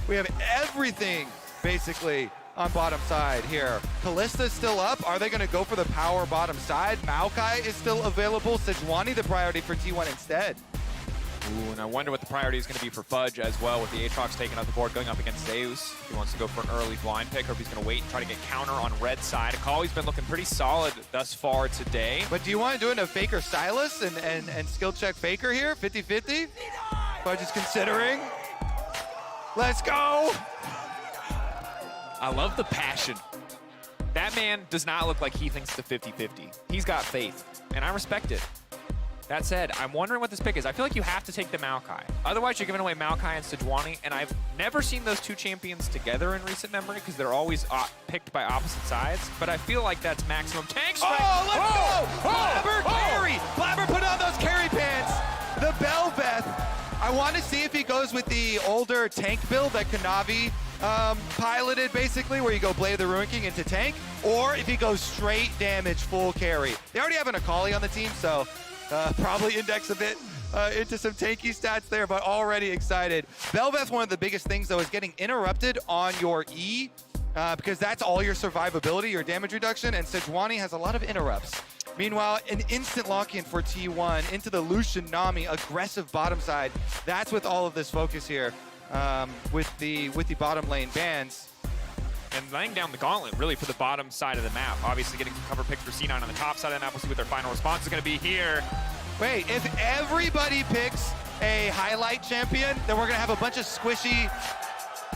We have everything, basically, on bottom side here. Kallista's still up. Are they going to go for the power bottom side? Maokai is still available. Sejuani the priority for T1 instead. Ooh, and I wonder what the priority is going to be for Fudge as well, with the Aatrox taking out the board, going up against Zeus. If he wants to go for an early blind pick, or if he's going to wait and try to get counter on red side. Akali's been looking pretty solid thus far today. But do you want to do it in a Faker Sylas and skill check Faker here? 50-50? Fudge is considering. Let's go! I love the passion. That man does not look like he thinks the 50-50. He's got faith, and I respect it. That said, I'm wondering what this pick is. I feel like you have to take the Maokai. Otherwise, you're giving away Maokai and Sejuani, and I've never seen those two champions together in recent memory because they're always picked by opposite sides. But I feel like that's maximum tank strength. Oh, let's go! Blaber carry! Blaber put on those carry pants. The BelVeth. I want to see if he goes with the older tank build that Kanavi piloted, basically, where you go Blade of the Ruin King into tank, or if he goes straight damage, full carry. They already have an Akali on the team, so probably index a bit into some tanky stats there, but already excited. BelVeth, one of the biggest things, though, is getting interrupted on your E, because that's all your survivability, your damage reduction, and Sejuani has a lot of interrupts. Meanwhile, an instant lock-in for T1 into the Lucian Nami, aggressive bottom side. That's with all of this focus here with the bottom lane bans. And laying down the gauntlet, really, for the bottom side of the map. Obviously getting some cover picks for C9 on the top side of the map. We'll see what their final response is going to be here. Wait, if everybody picks a highlight champion, then we're going to have a bunch of squishy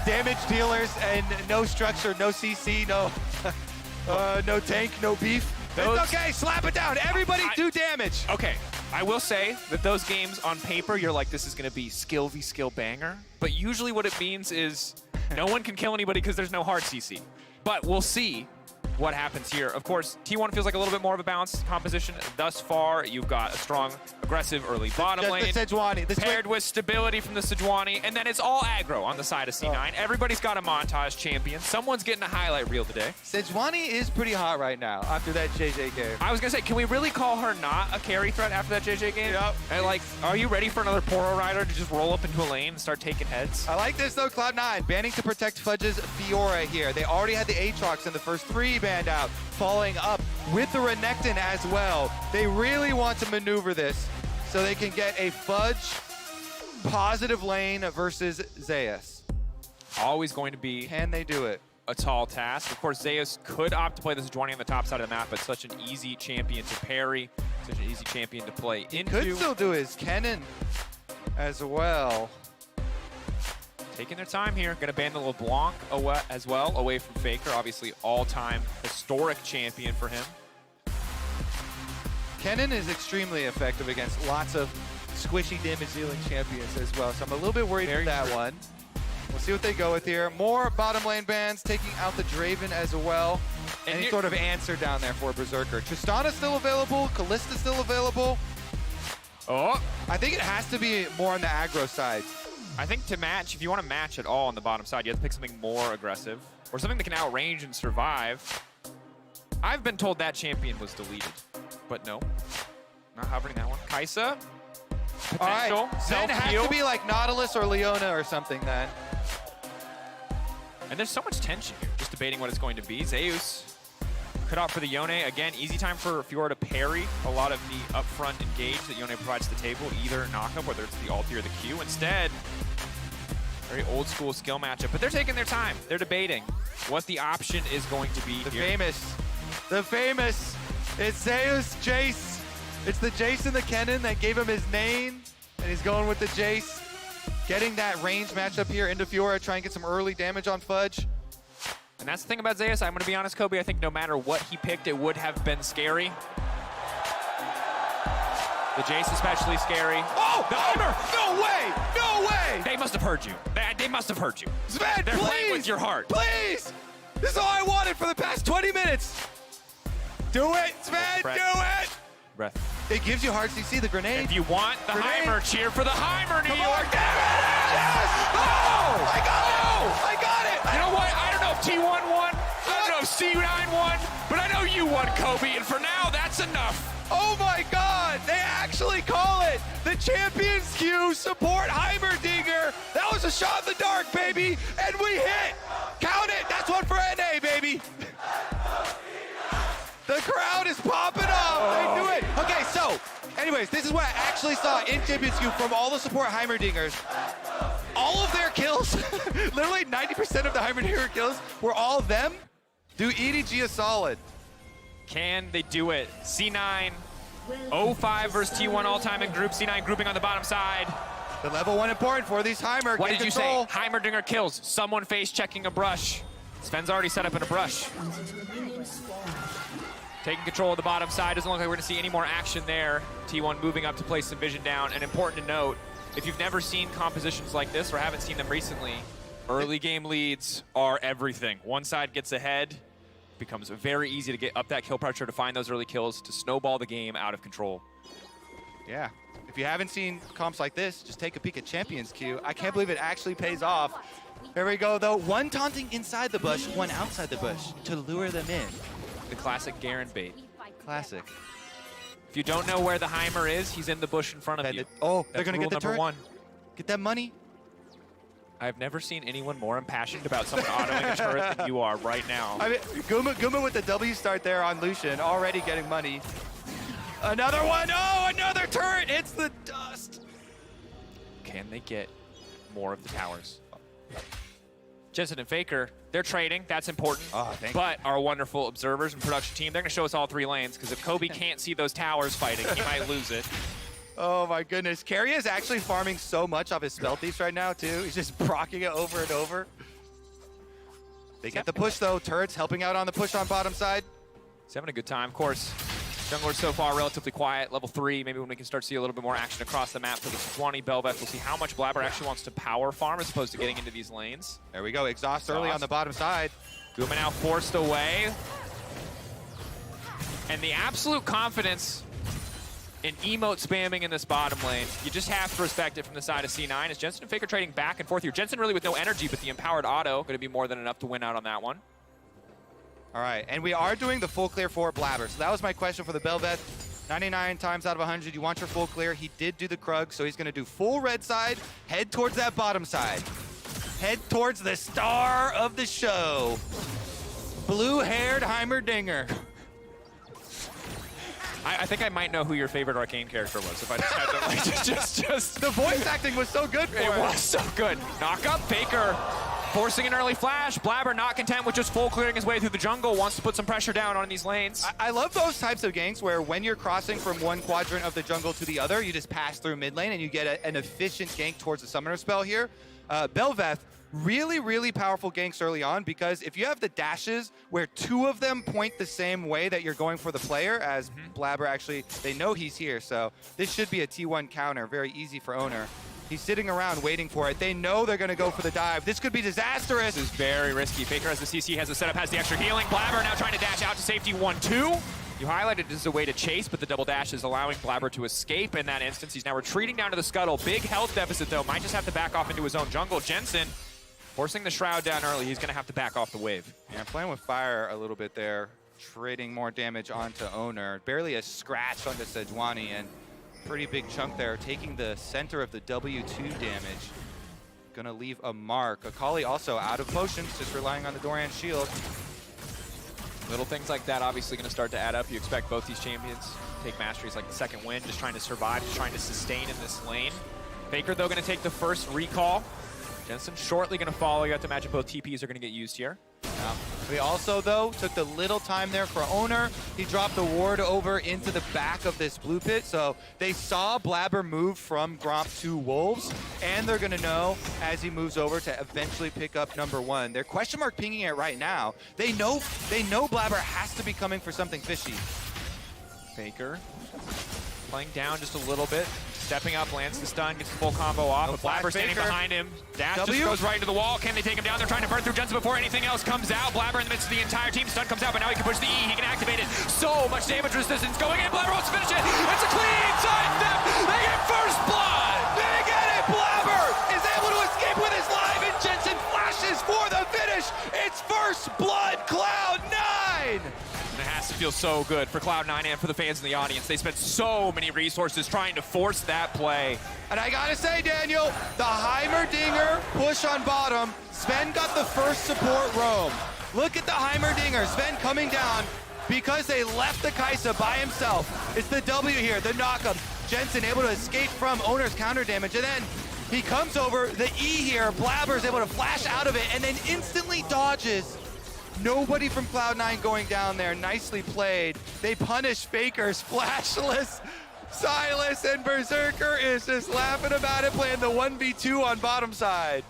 damage dealers and no structure, no CC, no tank, no beef. It's okay, slap it down. Everybody do damage. Okay, I will say that those games on paper, you're like, this is going to be skill v skill banger. But usually what it means is no one can kill anybody because there's no hard CC. But we'll see what happens here. Of course, T1 feels like a little bit more of a balanced composition. Thus far, you've got a strong, aggressive early bottom lane. The Sejuani. Paired with stability from the Sejuani, and then it's all aggro on the side of C9. Oh. Everybody's got a montage champion. Someone's getting a highlight reel today. Sejuani is pretty hot right now after that JJ game. I was going to say, can we really call her not a carry threat after that JJ game? Yep. And like, are you ready for another Poro Rider to just roll up into a lane and start taking heads? I like this though, Cloud9. Banning to protect Fudge's Fiora here. They already had the Aatrox in the first 3 banned out. Following up with the Renekton as well. They really want to maneuver this so they can get a Fudge positive lane versus Zeus. Always going to be... Can they do it? A tall task. Of course, Zeus could opt to play this Sejuani on the top side of the map, but such an easy champion to parry, such an easy champion to play into. Could still do his Kennen as well. Taking their time here. Going to ban the LeBlanc as well, away from Faker. Obviously, all-time historic champion for him. Kennen is extremely effective against lots of squishy damage-dealing champions as well, so I'm a little bit worried about that one. We'll see what they go with here. More bottom lane bans, taking out the Draven as well. Any sort of answer down there for Berserker. Tristana's still available. Kallista's still available. Oh! I think it has to be more on the aggro side. I think to match, if you want to match at all on the bottom side, you have to pick something more aggressive or something that can outrange and survive. I've been told that champion was deleted, but no, not hovering that one. Kaisa, potential. All right, then it has to be like Nautilus or Leona or something then. And there's so much tension here, just debating what it's going to be. Zeus could opt for the Yone. Again, easy time for Fiora to parry a lot of the upfront engage that Yone provides to the table, either knockup, whether it's the ulti or the Q. Instead, very old school skill matchup, but they're taking their time. They're debating what the option is going to be here. The famous, it's Zeus, Jayce. It's the Jayce and the Kennen that gave him his name, and he's going with the Jayce. Getting that range matchup here into Fiora, try and get some early damage on Fudge. And that's the thing about Zeus. I'm going to be honest, Kobe, I think no matter what he picked, it would have been scary. The Jayce especially scary. Oh! The Heimer! No way! No way! They must have heard you. They must have heard you. Zven, They're please! playing with your heart. Please! This is all I wanted for the past 20 minutes. Do it, Zven, do it! Breath. It gives you hard CC, the grenade. If you want the Heimer, cheer for the Heimer, New York. Damn it! Yes! Oh! I got it! I got it! You know what? I don't know if T1 won. I don't know if C9 won, but I know you won, Kobe, and for now, that's enough. Oh my God! They actually call it the Champions Queue support Heimerdinger. That it's a shot in the dark, baby, and we hit. Count it. That's one for NA, baby. The crowd is popping off. They knew it. Okay, so, anyways, this is what I actually saw in Champions Queue from all the support Heimerdingers. All of their kills, literally 90% of the Heimerdinger kills were all them. Do EDG a solid. Can they do it? C9, 0-5 versus T1 all-time in group. C9 grouping on the bottom side. The level 1 important for these Heimer. What did you say? Heimerdinger kills. Someone face checking a brush. Sven's already set up in a brush. Taking control of the bottom side. Doesn't look like we're going to see any more action there. T1 moving up to place some vision down. And important to note, if you've never seen compositions like this or haven't seen them recently, early game leads are everything. One side gets ahead, it becomes very easy to get up that kill pressure, to find those early kills, to snowball the game out of control. Yeah. If you haven't seen comps like this, just take a peek at Champions Queue. I can't believe it actually pays off. There we go, though. One taunting inside the bush, one outside the bush to lure them in. The classic Garen bait. Classic. If you don't know where the Heimer is, he's in the bush in front of you. Oh, they're That's going to get the rule turret. number 1. Get that money. I've never seen anyone more impassioned about someone autoing a turret than you are right now. I mean, Guma with the W start there on Lucian, already getting money. Another one. Oh, another turret. It's the dust. Can they get more of the towers? Jensen and Faker, they're trading. That's important. Oh, thank but our wonderful observers and production team, they're going to show us all 3 lanes, because if Kobe can't see those towers fighting, he might lose it. Oh my goodness. Keria is actually farming so much off his spell thieves right now, too. He's just proccing it over and over. They get the push, though. Turrets helping out on the push on bottom side. He's having a good time. Of course, jungler so far relatively quiet. Level 3, maybe when we can start to see a little bit more action across the map for the Sejuani BelVeth. We'll see how much Blaber actually wants to power farm as opposed to getting into these lanes. There we go. Exhaust early on the bottom side. Guma now forced away. And the absolute confidence in emote spamming in this bottom lane, you just have to respect it from the side of C9. As Jensen and Faker trading back and forth here. Jensen really with no energy, but the empowered auto going to be more than enough to win out on that one. All right, and we are doing the full clear for Blaber. So that was my question for the BelVeth. 99 times out of 100, you want your full clear. He did do the Krug, so he's going to do full red side, head towards that bottom side. Head towards the star of the show. Blue-haired Heimerdinger. I think I might know who your favorite Arcane character was if I just had to, like, just The voice acting was so good for it was so good. Knock up Faker, forcing an early flash. Blaber not content with just full clearing his way through the jungle, wants to put some pressure down on these lanes. I love those types of ganks where when you're crossing from one quadrant of the jungle to the other, you just pass through mid lane and you get an efficient gank towards the summoner spell here. BelVeth, really, really powerful ganks early on, because if you have the dashes where 2 of them point the same way that you're going for the player, as Blaber actually, they know he's here, so this should be a T1 counter, very easy for Oner. He's sitting around waiting for it. They know they're going to go for the dive. This could be disastrous. This is very risky. Faker has the CC, has the setup, has the extra healing. Blaber now trying to dash out to safety 1-2. You highlighted it as a way to chase, but the double dash is allowing Blaber to escape in that instance. He's now retreating down to the scuttle. Big health deficit, though. Might just have to back off into his own jungle. Jensen forcing the Shroud down early. He's going to have to back off the wave. Yeah, playing with fire a little bit there, trading more damage onto Oner. Barely a scratch onto Sejuani, and pretty big chunk there, taking the center of the W2 damage. Gonna leave a mark. Akali also out of potions, just relying on the Doran shield. Little things like that obviously going to start to add up. You expect both these champions to take masteries like the second win, just trying to survive, just trying to sustain in this lane. Faker, though, going to take the first recall. Jensen shortly going to follow. You have to imagine both TPs are going to get used here. They also, though, took the little time there for Oner. He dropped the ward over into the back of this blue pit, so they saw Blaber move from Gromp to Wolves, and they're going to know as he moves over to eventually pick up number 1. They're question mark pinging it right now. They know Blaber has to be coming for something fishy. Faker playing down just a little bit. Stepping up, lands the stun, gets the full combo off. But Blaber standing behind him. Dash just goes right into the wall. Can they take him down? They're trying to burn through Jensen before anything else comes out. Blaber in the midst of the entire team. Stun comes out, but now he can push the E. He can activate it. So much damage resistance going in. Blaber wants to finish it. It's a clean sidestep. They get first blood. They get it. Blaber is able to escape with his life, and Jensen flashes for the finish. It's first blood, Cloud9. And it has to feels so good for Cloud9 and for the fans in the audience. They spent so many resources trying to force that play. And I gotta say, Daniel, the Heimerdinger push on bottom. Zven got the first support roam. Look at the Heimerdinger. Zven coming down because they left the Kaisa by himself. It's the W here, the knockup. Jensen able to escape from Oner's counter damage, and then he comes over, the E here, Blaber's able to flash out of it, and then instantly dodges. Nobody from Cloud9 going down there, nicely played. They punish Fakers, flashless. Sylas and Berserker is just laughing about it, playing the 1v2 on bottom side.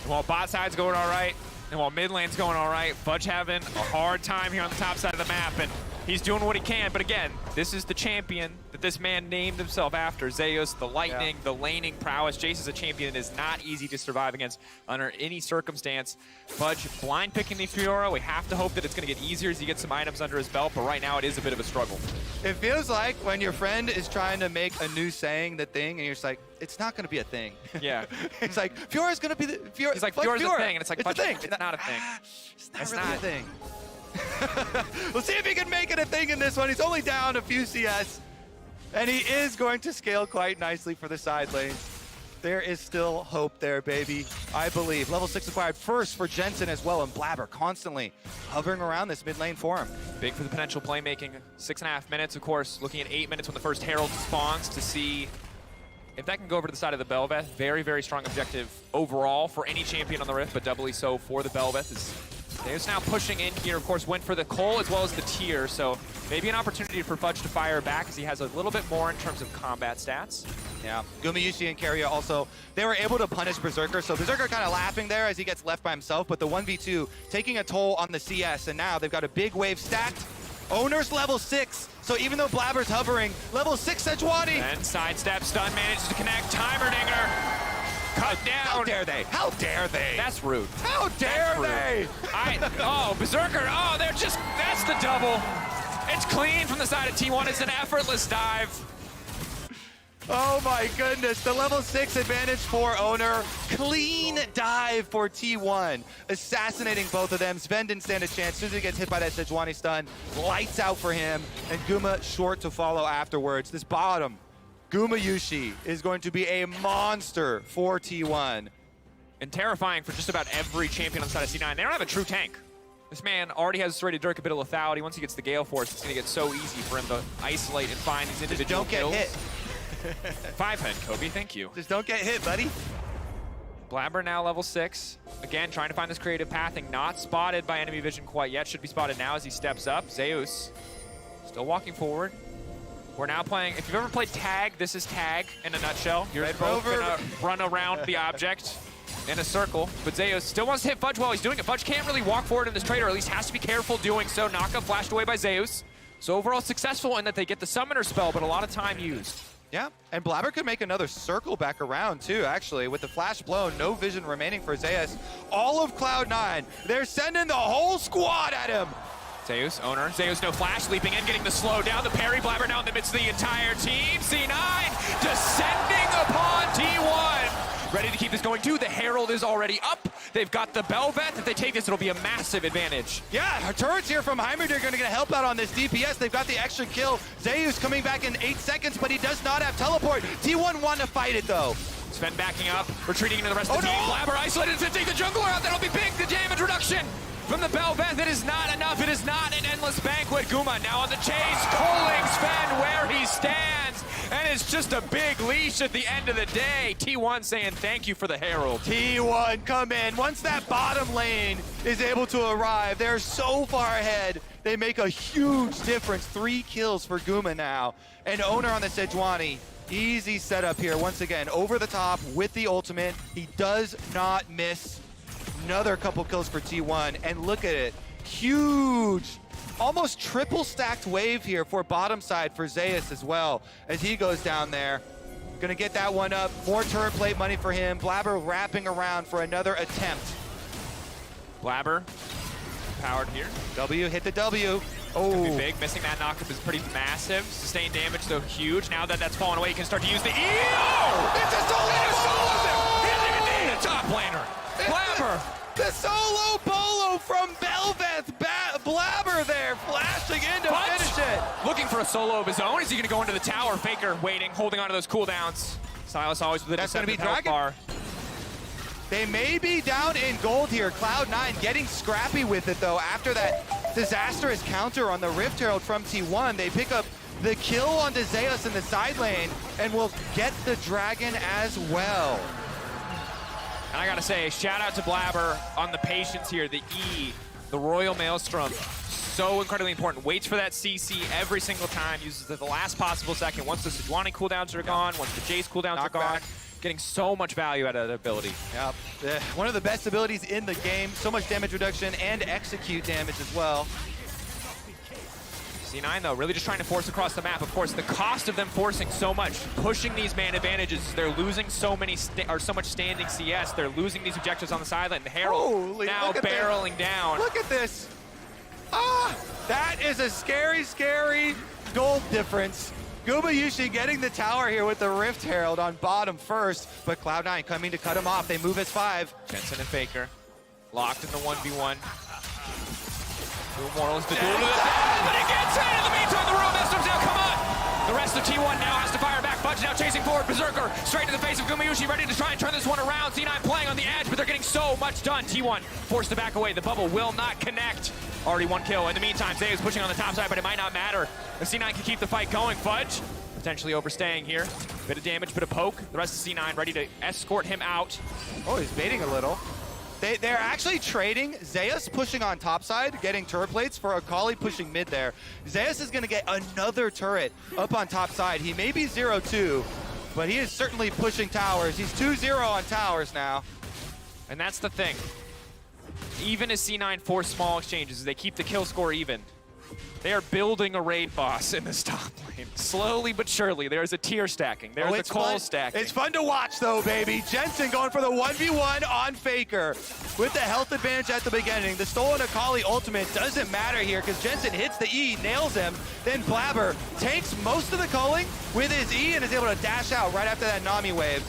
While bot side's going all right, and while mid lane's going all right, Fudge having a hard time here on the top side of the map, and he's doing what he can. But again, this is the champion that this man named himself after. Zeus, the lightning, the laning prowess. Jayce is a champion that is not easy to survive against under any circumstance. Fudge blind picking the Fiora. We have to hope that it's going to get easier as he gets some items under his belt, but right now it is a bit of a struggle. It feels like when your friend is trying to make a new saying the thing, and you're just like, it's not going to be a thing. Yeah. It's like, Fiora's going to be the Fiora. He's like, Fiora's a thing, and it's like, it's a thing. It's not a thing. It's not really a thing. We'll see if he can make it a thing in this one. He's only down a few CS, and he is going to scale quite nicely for the side lanes. There is still hope there, baby. I believe. Level 6 acquired first for Jensen as well, and Blaber constantly hovering around this mid lane for him. Big for the potential playmaking. 6.5 minutes, of course, looking at 8 minutes when the first Herald spawns to see if that can go over to the side of the BelVeth. Very, very strong objective overall for any champion on the Rift, but doubly so for the BelVeth. Zeus now pushing in here, of course, went for the Cole as well as the tier, so maybe an opportunity for Fudge to fire back as he has a little bit more in terms of combat stats. Yeah, Gumayusi and Keria also, they were able to punish Berserker, so Berserker kind of laughing there as he gets left by himself, but the 1v2 taking a toll on the CS, and now they've got a big wave stacked. Oner's level 6, so even though Blaber's hovering, level 6 Sejuani. And sidestep, stun manages to connect, Heimerdinger. Cut down. How dare they? How dare they? That's rude. How dare they? Oh, Berserker. Oh, that's the double. It's clean from the side of T1. It's an effortless dive. Oh my goodness, the level 6 advantage for Oner. Clean dive for T1. Assassinating both of them. Zven didn't stand a chance. As soon as he gets hit by that Sejuani stun, lights out for him. And Guma short to follow afterwards. This bottom, Gumayusi is going to be a monster for T1. And terrifying for just about every champion on the side of C9. They don't have a true tank. This man already has ready Dirk a bit of lethality. Once he gets the Gale Force, it's going to get so easy for him to isolate and find these individual Just don't kills. get hit. 5-head, Kobe, thank you. Just don't get hit, buddy. Blaber now level 6. Again, trying to find this creative pathing. Not spotted by enemy vision quite yet. Should be spotted now as he steps up. Zeus still walking forward. We're now playing, if you've ever played tag, this is tag in a nutshell. You're both gonna run around the object in a circle, but Zeus still wants to hit Fudge while he's doing it. Fudge can't really walk forward in this trade, or at least has to be careful doing so. Knockup flashed away by Zeus. So overall successful in that they get the summoner spell, but a lot of time used. Yeah, and Blaber could make another circle back around too, actually. With the flash blown, no vision remaining for Zeus. All of Cloud9, they're sending the whole squad at him. Zeus, Oner, Zeus no flash, leaping in, getting the slow down. The parry, Blaber now in the midst of the entire team. C9 descending upon T1. Ready to keep this going too. The Herald is already up. They've got the BelVeth. If they take this, it'll be a massive advantage. Yeah, her turrets here from Heimerdinger are going to get help out on this DPS. They've got the extra kill. Zeus coming back in 8 seconds, but he does not have teleport. T1 want to fight it though. Zven backing up, retreating into the rest of the team. Blaber isolated to take the jungler out. That'll be big. The damage reduction from the BelVeth. It is not enough. It is not an endless banquet. Guma now on the chase, calling Zven where he stands. And it's just a big leash at the end of the day. T1 saying thank you for the Herald. T1 come in. Once that bottom lane is able to arrive, they're so far ahead. They make a huge difference. 3 kills for Guma now. And Oner on the Sejuani. Easy setup here. Once again, over the top with the ultimate. He does not miss. Another couple kills for T1. And look at it. Huge. Almost triple stacked wave here for bottom side for Zeus as well as he goes down there. Gonna get that one up. More turret plate money for him. Blaber wrapping around for another attempt. Blaber powered here. W hit the W. Could be big. Missing that knockup is pretty massive. Sustained damage though huge. Now that that's fallen away, you can start to use the It's a solo! He doesn't even need a top laner. Blaber. The solo bolo from BelVeth. Blaber there flashing into for a solo of his own. Is he gonna go into the tower? Faker waiting, holding on to those cooldowns. Sylas always with a That's gonna be health Dragon. bar. They may be down in gold here. Cloud9 getting scrappy with it, though. After that disastrous counter on the Rift Herald from T1, they pick up the kill onto Zeus in the side lane and will get the Dragon as well. And I gotta say, shout out to Blaber on the patience here. The E, the Royal Maelstrom, so incredibly important. Waits for that CC every single time, uses it at the last possible second. Once the Sejuani cooldowns are gone, once the Jayce cooldowns are gone, getting so much value out of that ability. Yep. One of the best abilities in the game. So much damage reduction and execute damage as well. C9 though, really just trying to force across the map. Of course, the cost of them forcing so much, pushing these man advantages, they're losing so much standing CS. They're losing these objectives on the sideline. The Herald now barreling down. Look at this. Ah, that is a scary, scary gold difference. Gumayusi getting the tower here with the Rift Herald on bottom first, but Cloud9 coming to cut him off. They move as 5. Jensen and Faker locked in the 1v1. Two Immortals to do to the but he gets it! In the meantime, the Royal Maelstrom's down, come on! The rest of T1 now has to fire back. Fudge now chasing forward. Berserker straight to the face of Gumayusi, ready to try and turn this one around. C9 playing on the edge, but they're getting so much done. T1 forced to back away. The bubble will not connect. Already one kill. In the meantime, Zeus pushing on the top side, but it might not matter. The C9 can keep the fight going. Fudge potentially overstaying here. Bit of damage, bit of poke. The rest of C9 ready to escort him out. Oh, he's baiting a little. They're actually trading. Zeus pushing on top side, getting turret plates for Akali pushing mid there. Zeus is going to get another turret up on top side. He may be 0-2, but he is certainly pushing towers. He's 2-0 on towers now. And that's the thing. Even as C9 force small exchanges, they keep the kill score even. They are building a raid boss in this top lane. Slowly but surely, there's a tier stacking. There's a coal stacking. It's fun to watch though, baby. Jensen going for the 1v1 on Faker with the health advantage at the beginning. The stolen Akali ultimate doesn't matter here because Jensen hits the E, nails him. Then Blaber takes most of the culling with his E and is able to dash out right after that Nami wave.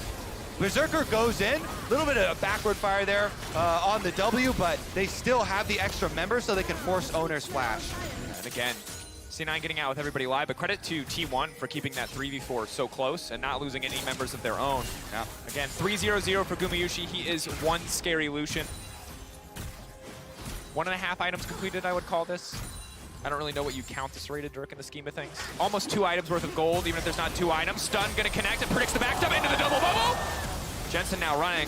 Berserker goes in, a little bit of a backward fire there on the W, but they still have the extra member so they can force Oner's flash. And again, C9 getting out with everybody live, but credit to T1 for keeping that 3v4 so close and not losing any members of their own. Yeah. Again, 3-0-0 for Gumayusi. He is one scary Lucian. 1.5 items completed, I would call this. I don't really know what you count this rated, Dirk, in the scheme of things. Almost 2 items worth of gold, even if there's not 2 items. Stun gonna connect and predicts the backstep into the double bubble. Jensen now running.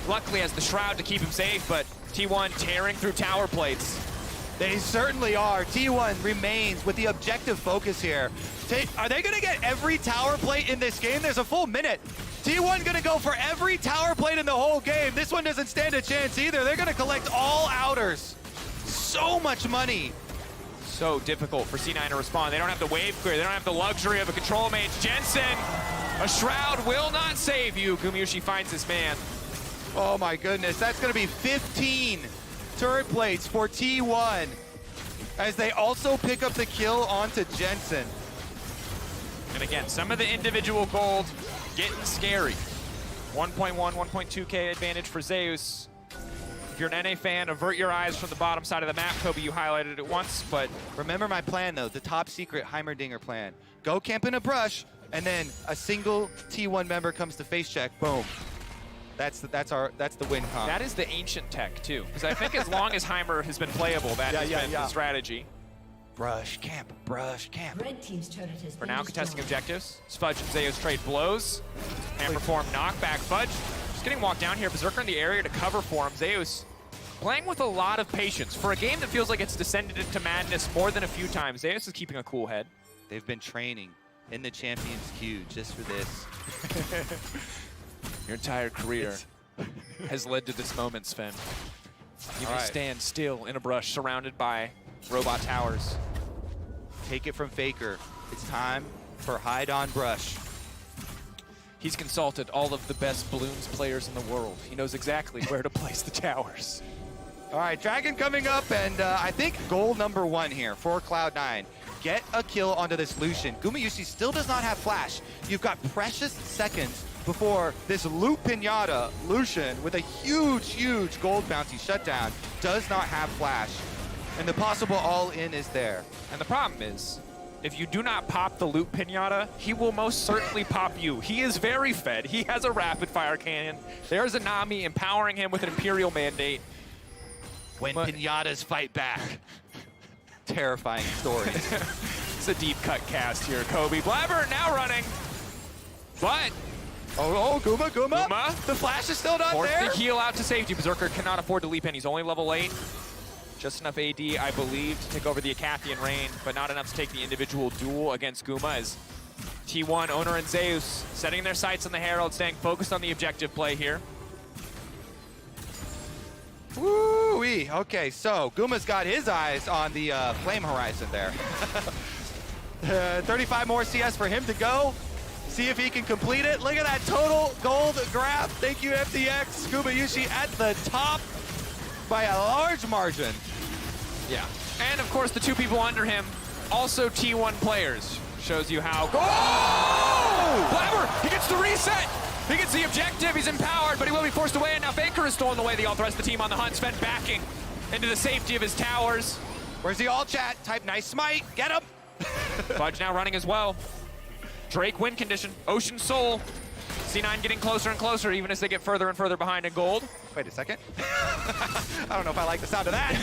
Luckily has the Shroud to keep him safe, but T1 tearing through tower plates. They certainly are. T1 remains with the objective focus here. Are they gonna get every tower plate in this game? There's a full minute. T1 gonna go for every tower plate in the whole game. This one doesn't stand a chance either. They're gonna collect all outers. So much money. So difficult for C9 to respond. They don't have the wave clear. They don't have the luxury of a control mage. Jensen, a Shroud will not save you. Gumayusi finds this man. Oh my goodness, that's gonna be 15 turret plates for T1 as they also pick up the kill onto Jensen. And again, some of the individual gold getting scary. 1.1, 1.2k advantage for Zeus. If you're an NA fan, avert your eyes from the bottom side of the map. Kobe, you highlighted it once, but remember my plan though, the top secret Heimerdinger plan. Go camp in a brush, and then a single T1 member comes to face check, boom. That's the win comp. that is the ancient tech too, because I think as long as Heimer has been playable, that has been the strategy. Brush camp, brush camp. Red team's turret has For been now, destroyed. contesting objectives. Fudge and Zeus trade blows. Hammer form knockback. Fudge just getting walked down here. Berserker in the area to cover for him. Zeus playing with a lot of patience. For a game that feels like it's descended into madness more than a few times, Zeus is keeping a cool head. They've been training in the Champions Queue just for this. Your entire career has led to this moment, Sven. You may stand still in a brush surrounded by robot towers. Take it from Faker. It's time for hide on brush. He's consulted all of the best Bloons players in the world. He knows exactly where to place the towers. All right, Dragon coming up, and I think goal number 1 here for Cloud9. Get a kill onto this Lucian. Gumayusi still does not have flash. You've got precious seconds before this Loop Pinata Lucian with a huge, huge gold bounty shutdown does not have flash. And the possible all-in is there. And the problem is, if you do not pop the loot pinata, he will most certainly pop you. He is very fed. He has a rapid fire cannon. There's a Nami empowering him with an Imperial mandate. When pinatas fight back. Terrifying stories. It's a deep cut cast here, Kobe. Blaber now running, but Oh, Guma. Guma. The flash is still not forced there. the heal out to safety. Berserker cannot afford to leap in. He's only level 8. Just enough AD, I believe, to take over the Acathian Reign, but not enough to take the individual duel against Guma as T1, Oner, and Zeus setting their sights on the Herald, staying focused on the objective play here. Woo-wee. Okay, so Guma's got his eyes on the flame horizon there. 35 more CS for him to go. See if he can complete it. Look at that total gold graph. Thank you, FTX. Gumayusi at the top by a large margin. Yeah. And of course, the two people under him, also T1 players. Shows you how. Oh! Blaber, he gets the reset. He gets the objective. He's empowered, but he will be forced away. And now Faker is stolen away. The rest of the team on the hunt. Zven backing into the safety of his towers. Where's the all chat? Type nice smite. Get him. Fudge now running as well. Drake win condition. Ocean Soul. C9 getting closer and closer, even as they get further and further behind in gold. Wait a second. I don't know if I like the sound of that.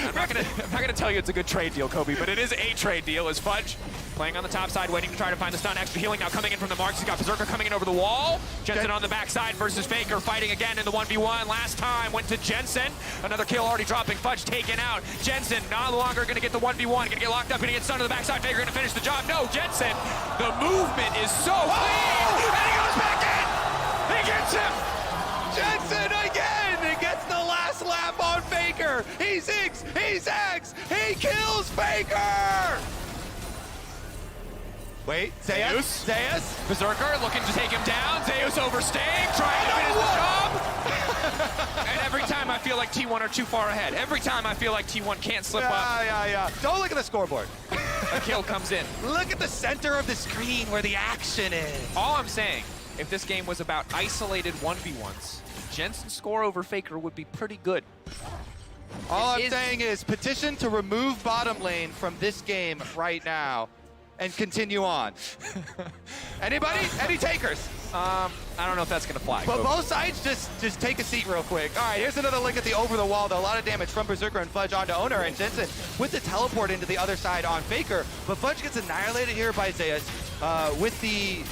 I'm not gonna tell you it's a good trade deal, Kobe, but it is a trade deal as Fudge playing on the top side, waiting to try to find the stun. Extra healing now coming in from the marks. He's got Berserker coming in over the wall. Jensen on the backside versus Faker, fighting again in the 1v1. Last time went to Jensen. Another kill already dropping. Fudge taken out. Jensen no longer gonna get the 1v1. Gonna get locked up, gonna get stunned to the backside. Faker gonna finish the job. No, Jensen. The movement is so clean. And he goes back in. He gets him. Jensen again! He gets the last lap on Faker! He zigs! He zags! He kills Faker! Wait, Zeus? Berserker looking to take him down. Zeus overstaying, trying to finish the job. And every time I feel like T1 are too far ahead. Every time I feel like T1 can't slip up. Yeah. Don't look at the scoreboard. A kill comes in. Look at the center of the screen where the action is. All I'm saying, if this game was about isolated 1v1s, Jensen's score over Faker would be pretty good. All I'm saying is petition to remove bottom lane from this game right now and continue on. Anybody? Any takers? I don't know if that's gonna fly. But both sides just take a seat real quick. All right, here's another look at the over the wall, though. A lot of damage from Berserker and Fudge onto Oner, and Jensen with the teleport into the other side on Faker. But Fudge gets annihilated here by Zeus with the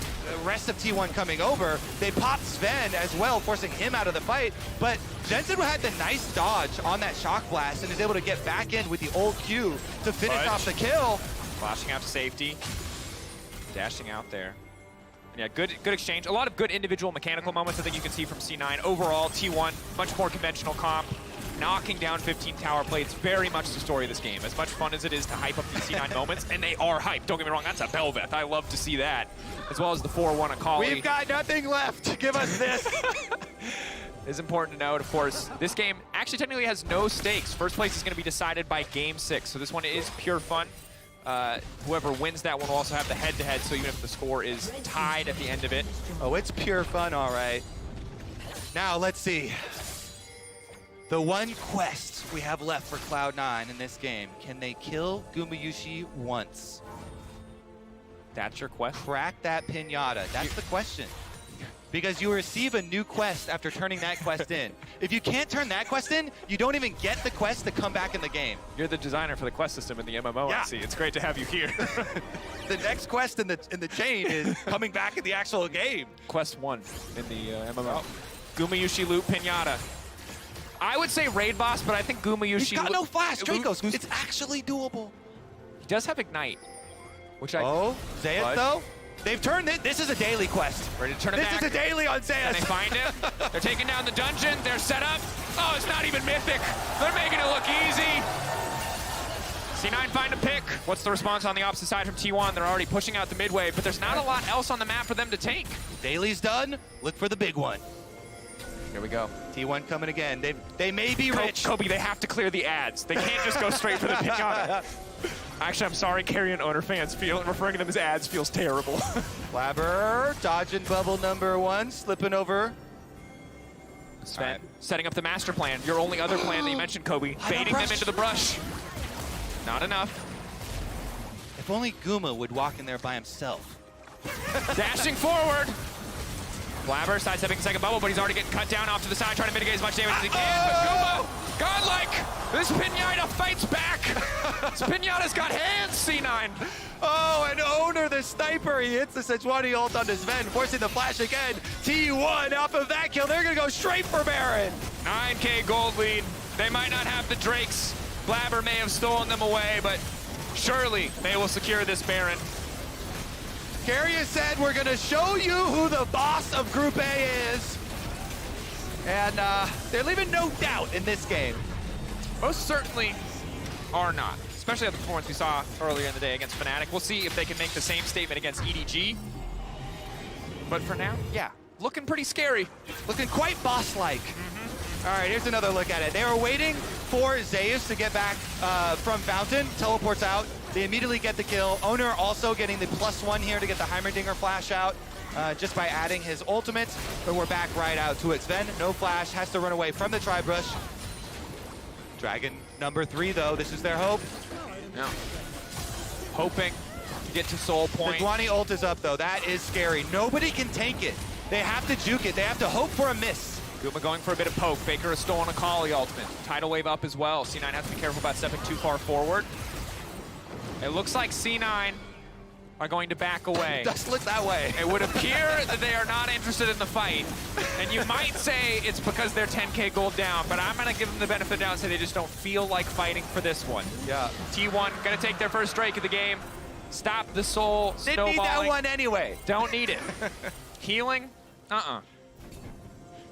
rest of T1 coming over. They pop Zven as well, forcing him out of the fight. But Jensen had the nice dodge on that shock blast and is able to get back in with the old Q to finish off the kill. Flashing out to safety, dashing out there. And yeah, good exchange. A lot of good individual mechanical moments I think you can see from C9. Overall, T1, much more conventional comp. Knocking down 15 tower plates, very much the story of this game. As much fun as it is to hype up these C9 moments, and they are hyped. Don't get me wrong, that's a BelVeth. I love to see that. As well as the 4-1 Akali. We've got nothing left. Give us this. It's important to note, of course, this game actually technically has no stakes. First place is going to be decided by Game 6, so this one is pure fun. Whoever wins that one will also have the head-to-head, so even if the score is tied at the end of it. Oh, it's pure fun, all right. Now, let's see. The one quest we have left for Cloud9 in this game. Can they kill Gumayusi once? That's your quest? Crack that pinata. That's the question. Because you receive a new quest after turning that quest in. If you can't turn that quest in, you don't even get the quest to come back in the game. You're the designer for the quest system in the MMO, Yeah. I see. It's great to have you here. The next quest in the chain is coming back in the actual game. Quest 1 in the MMO. Gumayusi loot pinata. I would say raid boss, but I think Gumayusi... He's got no flash, Drakos. It's actually doable. He does have Ignite, which I... Oh, Zeus, Fudge. though? They've turned it. This is a daily quest. Ready to turn it back. This is a daily on Zeus. And they find him. They're taking down the dungeon. They're set up. Oh, it's not even mythic. They're making it look easy. C9 find a pick. What's the response on the opposite side from T1? They're already pushing out the midway, but there's not a lot else on the map for them to take. Daily's done. Look for the big one. Here we go. T1 coming again. They may be rich. Kobe, they have to clear the ads. They can't just go straight for the pinata. Actually, I'm sorry, Keria and Oner fans. Referring to them as ads feels terrible. Blaber dodging bubble number 1, slipping over. Zven setting up the master plan. Your only other plan that you mentioned, Kobe. Baiting them into the brush. Not enough. If only Guma would walk in there by himself. Dashing forward. Blaber sidestepping second bubble, but he's already getting cut down off to the side, trying to mitigate as much damage as he can. But Guma, godlike, this Pinata fights back. This Pinata's got hands, C9. Oh, and Oner, the sniper, he hits the Sejuani ult onto Zven, forcing the flash again. T1 off of that kill, they're gonna go straight for Baron. 9K gold lead. They might not have the Drakes. Blaber may have stolen them away, but surely they will secure this Baron. Keria said, we're gonna show you who the boss of Group A is. And they're leaving no doubt in this game. Most certainly are not, especially at the performance we saw earlier in the day against Fnatic. We'll see if they can make the same statement against EDG. But for now, yeah, looking pretty scary. Looking quite boss-like. All right, here's another look at it. They were waiting for Zeus to get back from Fountain, teleports out. They immediately get the kill. Oner also getting the +1 here to get the Heimerdinger flash out just by adding his ultimate. But we're back right out to it. Zven, no flash, has to run away from the tri-brush. Dragon number 3, though. This is their hope. Yeah. Hoping to get to soul point. The Sejuani ult is up, though. That is scary. Nobody can tank it. They have to juke it. They have to hope for a miss. Guma going for a bit of poke. Faker has stolen Akali ultimate. Tidal wave up as well. C9 has to be careful about stepping too far forward. It looks like C9 are going to back away. It does look that way. It would appear that they are not interested in the fight. And you might say it's because they're 10K gold down, but I'm going to give them the benefit of the doubt and say they just don't feel like fighting for this one. Yeah. T1 going to take their first strike of the game. Stop the soul Didn't need that snowballing. one anyway. Don't need it. Healing?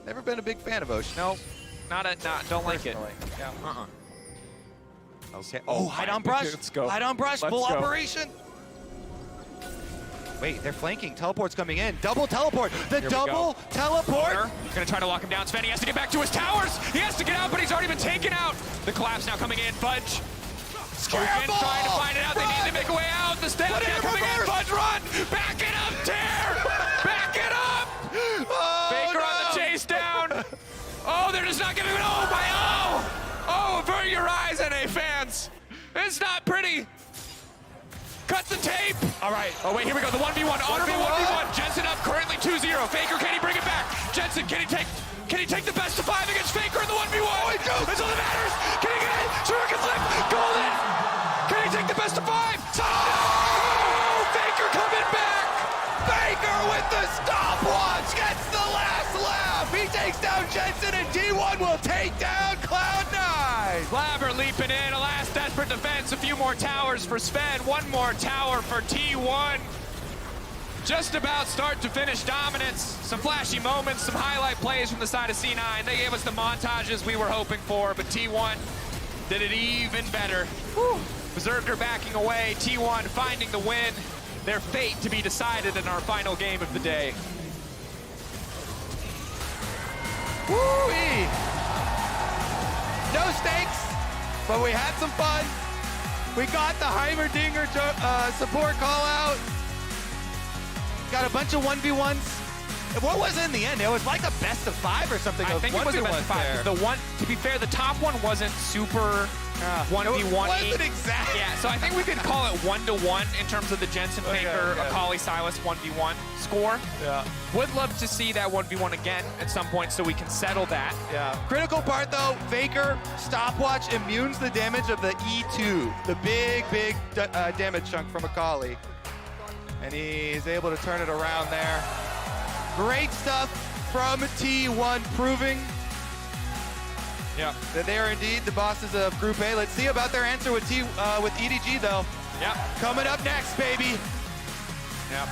Never been a big fan of Ocean. No, don't like it. Yeah. Okay. Oh, Oh, hide on brush. Let's go. Hide on brush. Let's Full go. operation. Wait, they're flanking. Teleport's coming in. Double teleport. The double teleport. Oner gonna try to lock him down. Zven, he has to get back to his towers. He has to get out, but he's already been taken out. The collapse now coming in. Fudge. Scramble! Trying to find it out. They need to make a way out. The step coming in. Fudge, run! Back it up, Tear! Back it up! Oh, Faker on the chase down. Oh, they're just not giving it. Oh, my oh! Avert your eyes, NA fans. It's not pretty. Cut the tape. All right. Oh, wait, here we go. The 1v1. Honorable 1v1. Jensen up currently 2-0. Faker, can he bring it back? Jensen, can he take the best of 5 against Faker in the 1v1? Oh, that's all that matters. Can he get it? Shuriken flip. Golden. Can he take the best of 5? Oh, Faker coming back. Faker with the stopwatch gets the last laugh. He takes down Jensen, and T1 will take down Cloud9. Blaber leaping in. A last desperate defense. A few more towers for Zven. One more tower for T1. Just about start to finish dominance. Some flashy moments, some highlight plays from the side of C9. They gave us the montages we were hoping for, but T1 did it even better. Whew. Berserker backing away, T1 finding the win. Their fate to be decided in our final game of the day. Woo-wee. No stakes, but we had some fun. We got the Heimerdinger support call out. Got a bunch of 1v1s. What was it in the end? It was like a best of 5 or something. I think it was a best of 5. The one, to be fair, the top one wasn't super 1v1. It wasn't exact. Yeah, so I think we could call it 1-1 in terms of the Jensen, Faker, okay. Akali, Sylas 1v1 score. Yeah. Would love to see that 1v1 again at some point so we can settle that. Yeah. Critical part though, Faker stopwatch immunes the damage of the E2, the big damage chunk from Akali. And he's able to turn it around there. Great stuff from T1, proving that they are indeed the bosses of Group A. Let's see about their answer with EDG though. Yeah. Coming up next, baby. Yeah.